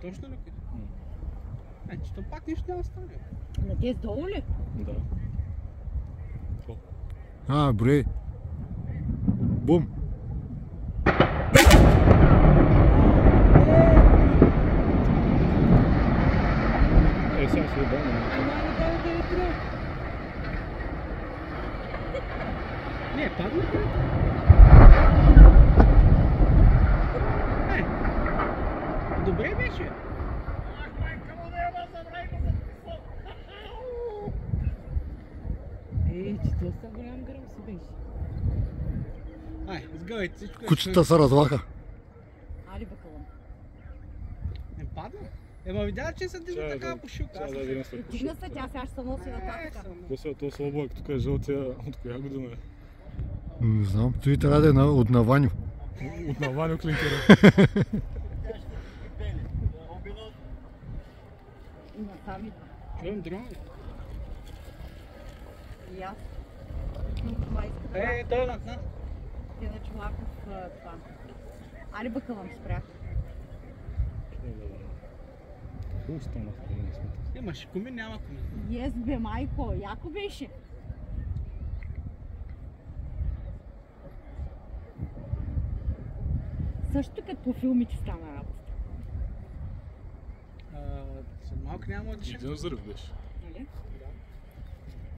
Точно ли? Че то пак нищо няма стане. На тези долу ли? Да. Бре. Бум. Сега ще бъде. Не, падна. Добре беше. Че доста голям гръм си беше. Сгъвайте всичко. Кучета се разваха. Али бакалам. Не падна? Ема видя, че се дигна така по шилка. Дигна се, тя сега ще се носи нататък. Това са облак, тук е жълтия, от коя година е? Не знам, той трябва да е от Наваню. От Наваню клинкера. Насам идва. Чуем дрон. И аз. Това иска. Той над нас. Ти на Чолаков това. Али бакалам спрях. Хубаво стана в крайна сметка. Имаше куми, няма куми. Ес бе, майко, яко беше. Също като по филмите стана работата. След малко няма да дишам. Един взрив беше. Нали?